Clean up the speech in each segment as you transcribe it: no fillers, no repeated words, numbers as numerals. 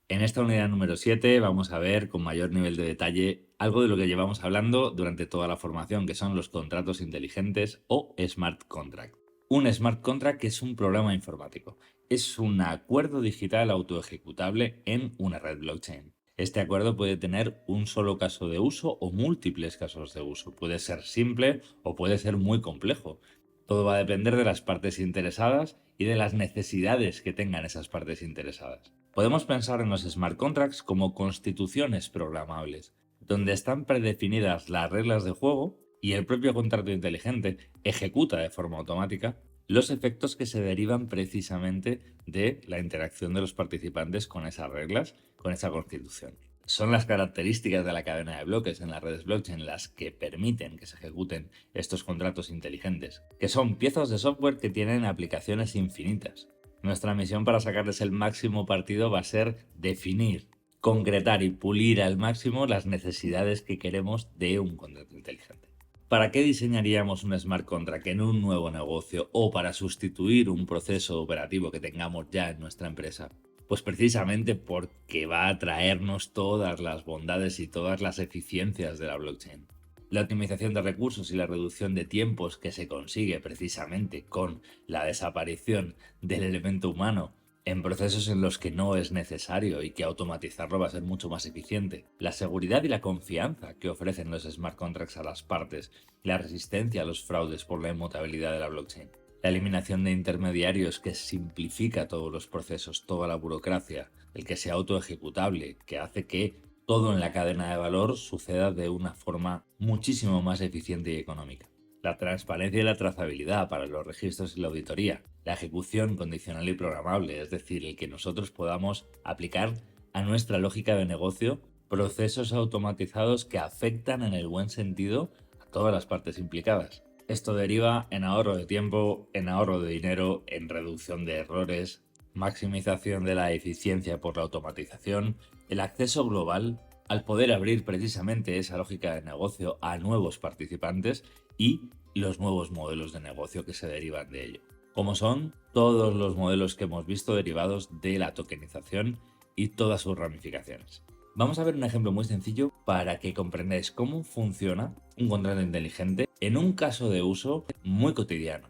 En esta unidad número 7 vamos a ver con mayor nivel de detalle algo de lo que llevamos hablando durante toda la formación, que son los contratos inteligentes o smart contract. Un smart contract es un programa informático. Es un acuerdo digital autoejecutable en una red blockchain. Este acuerdo puede tener un solo caso de uso o múltiples casos de uso. Puede ser simple o puede ser muy complejo. Todo va a depender de las partes interesadas y de las necesidades que tengan esas partes interesadas. Podemos pensar en los smart contracts como constituciones programables, donde están predefinidas las reglas de juego y el propio contrato inteligente ejecuta de forma automática los efectos que se derivan precisamente de la interacción de los participantes con esas reglas, con esa constitución. Son las características de la cadena de bloques en las redes blockchain las que permiten que se ejecuten estos contratos inteligentes, que son piezas de software que tienen aplicaciones infinitas. Nuestra misión para sacarles el máximo partido va a ser definir, concretar y pulir al máximo las necesidades que queremos de un contrato inteligente. ¿Para qué diseñaríamos un smart contract en un nuevo negocio o para sustituir un proceso operativo que tengamos ya en nuestra empresa? Pues precisamente porque va a traernos todas las bondades y todas las eficiencias de la blockchain. La optimización de recursos y la reducción de tiempos que se consigue precisamente con la desaparición del elemento humano en procesos en los que no es necesario y que automatizarlo va a ser mucho más eficiente. La seguridad y la confianza que ofrecen los smart contracts a las partes, la resistencia a los fraudes por la inmutabilidad de la blockchain, la eliminación de intermediarios que simplifica todos los procesos, toda la burocracia, el que sea autoejecutable, que hace que todo en la cadena de valor suceda de una forma muchísimo más eficiente y económica. La transparencia y la trazabilidad para los registros y la auditoría, la ejecución condicional y programable, es decir, el que nosotros podamos aplicar a nuestra lógica de negocio procesos automatizados que afectan en el buen sentido a todas las partes implicadas. Esto deriva en ahorro de tiempo, en ahorro de dinero, en reducción de errores, maximización de la eficiencia por la automatización, el acceso global al poder abrir precisamente esa lógica de negocio a nuevos participantes y los nuevos modelos de negocio que se derivan de ello, como son todos los modelos que hemos visto derivados de la tokenización y todas sus ramificaciones. Vamos a ver un ejemplo muy sencillo para que comprendáis cómo funciona un contrato inteligente en un caso de uso muy cotidiano.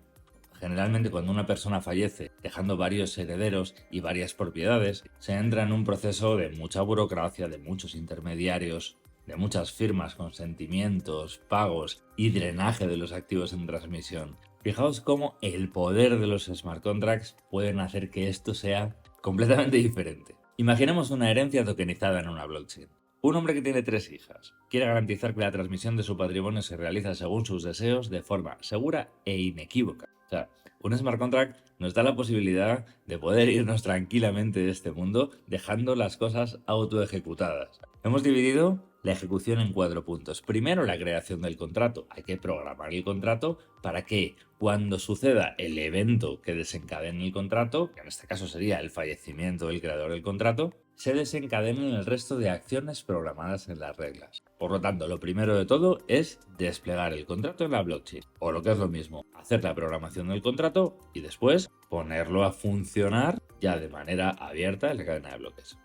Generalmente cuando una persona fallece dejando varios herederos y varias propiedades, se entra en un proceso de mucha burocracia, de muchos intermediarios, de muchas firmas, consentimientos, pagos y drenaje de los activos en transmisión. Fijaos cómo el poder de los smart contracts pueden hacer que esto sea completamente diferente. Imaginemos una herencia tokenizada en una blockchain. Un hombre que tiene 3 hijas quiere garantizar que la transmisión de su patrimonio se realiza según sus deseos de forma segura e inequívoca. O sea, un smart contract nos da la posibilidad de poder irnos tranquilamente de este mundo dejando las cosas autoejecutadas. Hemos dividido la ejecución en 4 puntos. Primero, la creación del contrato. Hay que programar el contrato para que cuando suceda el evento que desencadene el contrato, que en este caso sería el fallecimiento del creador del contrato, se desencadenen el resto de acciones programadas en las reglas. Por lo tanto, lo primero de todo es desplegar el contrato en la blockchain, o lo que es lo mismo, hacer la programación del contrato y después ponerlo a funcionar ya de manera abierta en la cadena de bloques.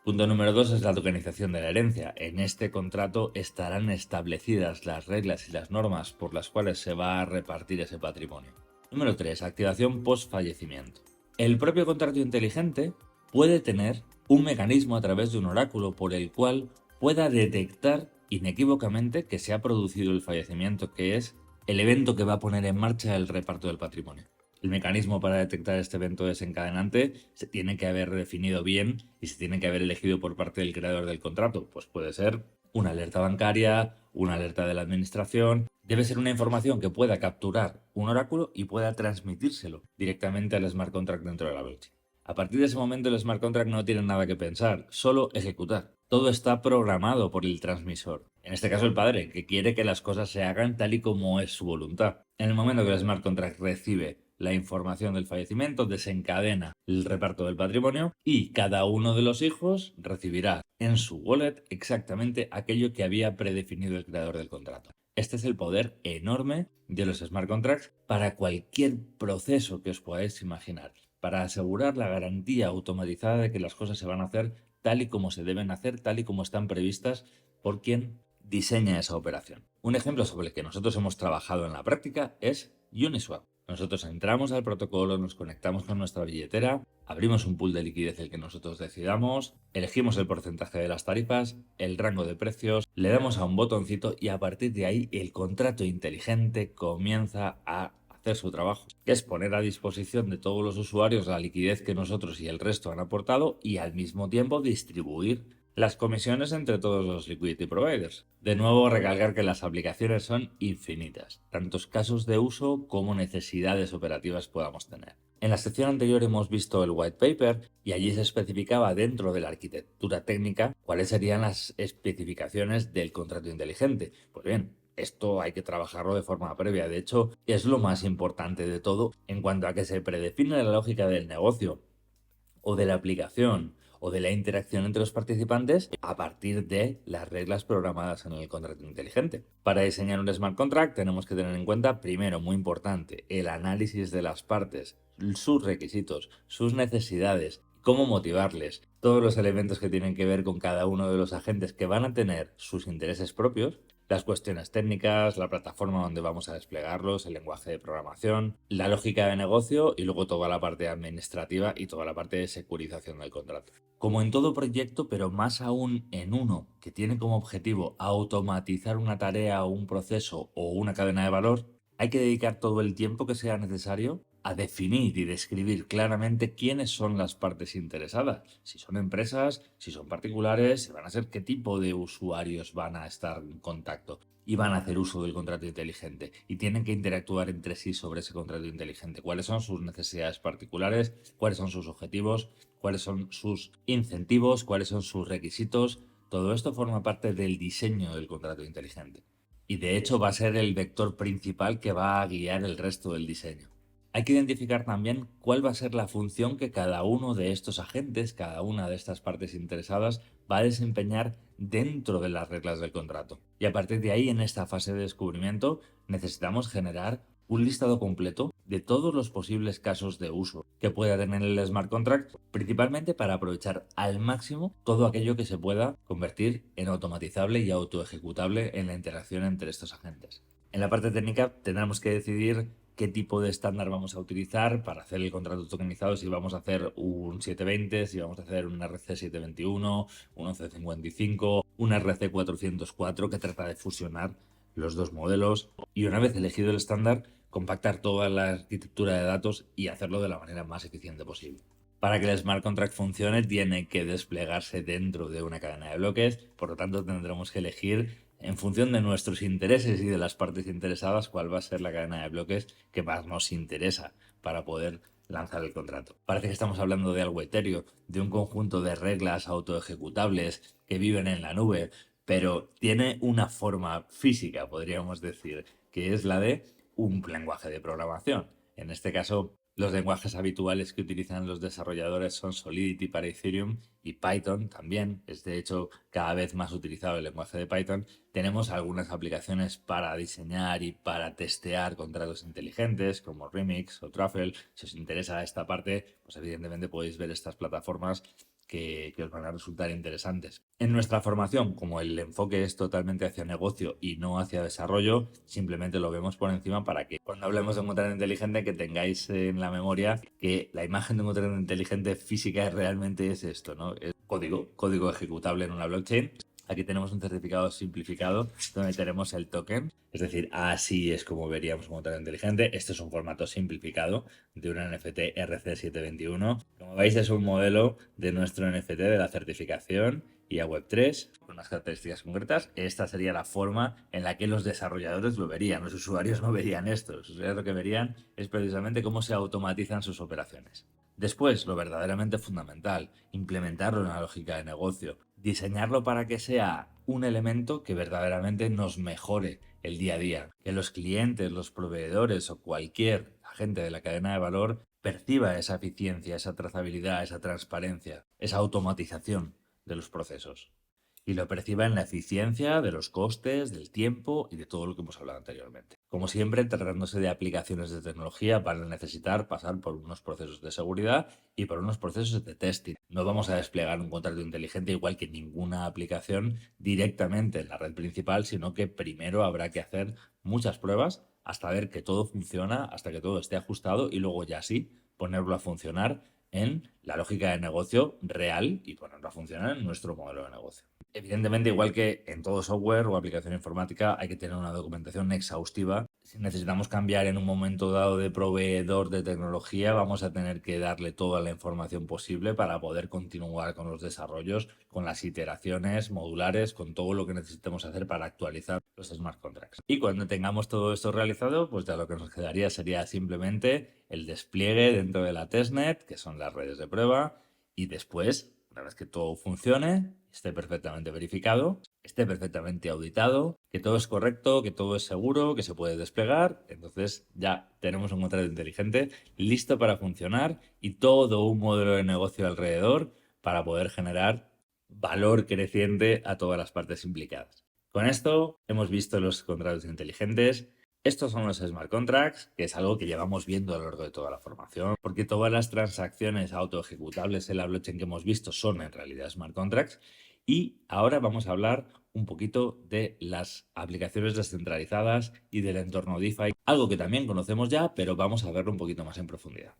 Punto número 2 es la tokenización de la herencia. En este contrato estarán establecidas las reglas y las normas por las cuales se va a repartir ese patrimonio. Número 3. Activación post-fallecimiento. El propio contrato inteligente puede tener un mecanismo a través de un oráculo por el cual pueda detectar inequívocamente que se ha producido el fallecimiento, que es el evento que va a poner en marcha el reparto del patrimonio. El mecanismo para detectar este evento desencadenante se tiene que haber definido bien y se tiene que haber elegido por parte del creador del contrato. Pues puede ser una alerta bancaria, una alerta de la administración. Debe ser una información que pueda capturar un oráculo y pueda transmitírselo directamente al smart contract dentro de la blockchain. A partir de ese momento el smart contract no tiene nada que pensar, solo ejecutar. Todo está programado por el transmisor. En este caso el padre, que quiere que las cosas se hagan tal y como es su voluntad. En el momento que el smart contract recibe la información del fallecimiento, desencadena el reparto del patrimonio y cada uno de los hijos recibirá en su wallet exactamente aquello que había predefinido el creador del contrato. Este es el poder enorme de los smart contracts para cualquier proceso que os podáis imaginar, para asegurar la garantía automatizada de que las cosas se van a hacer tal y como se deben hacer, tal y como están previstas por quien diseña esa operación. Un ejemplo sobre el que nosotros hemos trabajado en la práctica es Uniswap. Nosotros entramos al protocolo, nos conectamos con nuestra billetera, abrimos un pool de liquidez el que nosotros decidamos, elegimos el porcentaje de las tarifas, el rango de precios, le damos a un botoncito y a partir de ahí el contrato inteligente comienza a hacer su trabajo, que es poner a disposición de todos los usuarios la liquidez que nosotros y el resto han aportado y al mismo tiempo distribuir las comisiones entre todos los liquidity providers. De nuevo, recalcar que las aplicaciones son infinitas, tantos casos de uso como necesidades operativas podamos tener. En la sección anterior hemos visto el white paper y allí se especificaba dentro de la arquitectura técnica cuáles serían las especificaciones del contrato inteligente. Pues bien, esto hay que trabajarlo de forma previa. De hecho, es lo más importante de todo en cuanto a que se predefine la lógica del negocio o de la aplicación o de la interacción entre los participantes a partir de las reglas programadas en el contrato inteligente. Para diseñar un smart contract tenemos que tener en cuenta, primero, muy importante, el análisis de las partes, sus requisitos, sus necesidades, cómo motivarles, todos los elementos que tienen que ver con cada uno de los agentes que van a tener sus intereses propios, las cuestiones técnicas, la plataforma donde vamos a desplegarlos, el lenguaje de programación, la lógica de negocio y luego toda la parte administrativa y toda la parte de securización del contrato. Como en todo proyecto, pero más aún en uno que tiene como objetivo automatizar una tarea o un proceso o una cadena de valor, hay que dedicar todo el tiempo que sea necesario a definir y describir claramente quiénes son las partes interesadas, si son empresas, si son particulares, si van a ser qué tipo de usuarios van a estar en contacto y van a hacer uso del contrato inteligente y tienen que interactuar entre sí sobre ese contrato inteligente, cuáles son sus necesidades particulares, cuáles son sus objetivos, cuáles son sus incentivos, cuáles son sus requisitos. Todo esto forma parte del diseño del contrato inteligente y de hecho va a ser el vector principal que va a guiar el resto del diseño. Hay que identificar también cuál va a ser la función que cada uno de estos agentes, cada una de estas partes interesadas, va a desempeñar dentro de las reglas del contrato. Y a partir de ahí, en esta fase de descubrimiento, necesitamos generar un listado completo de todos los posibles casos de uso que pueda tener el smart contract, principalmente para aprovechar al máximo todo aquello que se pueda convertir en automatizable y autoejecutable en la interacción entre estos agentes. En la parte técnica tendremos que decidir qué tipo de estándar vamos a utilizar para hacer el contrato tokenizado, si vamos a hacer un 720, si vamos a hacer un RC 721, un 1155, un RC 404 que trata de fusionar los dos modelos y una vez elegido el estándar, compactar toda la arquitectura de datos y hacerlo de la manera más eficiente posible. Para que el smart contract funcione tiene que desplegarse dentro de una cadena de bloques, por lo tanto tendremos que elegir en función de nuestros intereses y de las partes interesadas cuál va a ser la cadena de bloques que más nos interesa para poder lanzar el contrato. Parece que estamos hablando de algo etéreo, de un conjunto de reglas autoejecutables que viven en la nube, pero tiene una forma física, podríamos decir, que es la de un lenguaje de programación. En este caso, los lenguajes habituales que utilizan los desarrolladores son Solidity para Ethereum y Python también. Es de hecho cada vez más utilizado el lenguaje de Python. Tenemos algunas aplicaciones para diseñar y para testear contratos inteligentes como Remix o Truffle. Si os interesa esta parte, pues evidentemente podéis ver estas plataformas que os van a resultar interesantes. En nuestra formación, como el enfoque es totalmente hacia negocio y no hacia desarrollo, simplemente lo vemos por encima para que cuando hablemos de un contrato inteligente que tengáis en la memoria que la imagen de un contrato inteligente física realmente es esto, ¿no? Es código ejecutable en una blockchain. Aquí tenemos un certificado simplificado donde tenemos el token, es decir, así es como veríamos un contrato inteligente. Este es un formato simplificado de un NFT RC721. Como veis, es un modelo de nuestro NFT de la certificación y a Web3 con unas características concretas. Esta sería la forma en la que los desarrolladores lo verían. Los usuarios no verían esto. Los usuarios lo que verían es precisamente cómo se automatizan sus operaciones. Después, lo verdaderamente fundamental, implementarlo en la lógica de negocio, diseñarlo para que sea un elemento que verdaderamente nos mejore el día a día, que los clientes, los proveedores o cualquier agente de la cadena de valor perciba esa eficiencia, esa trazabilidad, esa transparencia, esa automatización de los procesos. y lo perciba en la eficiencia de los costes, del tiempo y de todo lo que hemos hablado anteriormente. Como siempre, tratándose de aplicaciones de tecnología, van a necesitar pasar por unos procesos de seguridad y por unos procesos de testing. No vamos a desplegar un contrato inteligente igual que ninguna aplicación directamente en la red principal, sino que primero habrá que hacer muchas pruebas hasta ver que todo funciona, hasta que todo esté ajustado y luego ya sí ponerlo a funcionar en la lógica de negocio real y ponerlo a funcionar en nuestro modelo de negocio. Evidentemente, igual que en todo software o aplicación informática, hay que tener una documentación exhaustiva. Si necesitamos cambiar en un momento dado de proveedor de tecnología, vamos a tener que darle toda la información posible para poder continuar con los desarrollos, con las iteraciones modulares, con todo lo que necesitemos hacer para actualizar los smart contracts. Y cuando tengamos todo esto realizado, pues ya lo que nos quedaría sería simplemente el despliegue dentro de la testnet, que son las redes de prueba, y después, una vez que todo funcione, esté perfectamente verificado, esté perfectamente auditado, que todo es correcto, que todo es seguro, que se puede desplegar, entonces ya tenemos un contrato inteligente listo para funcionar y todo un modelo de negocio alrededor para poder generar valor creciente a todas las partes implicadas. Con esto hemos visto los contratos inteligentes. Estos son los smart contracts, que es algo que llevamos viendo a lo largo de toda la formación, porque todas las transacciones autoejecutables en la blockchain que hemos visto son en realidad smart contracts. Y ahora vamos a hablar un poquito de las aplicaciones descentralizadas y del entorno DeFi, algo que también conocemos ya, pero vamos a verlo un poquito más en profundidad.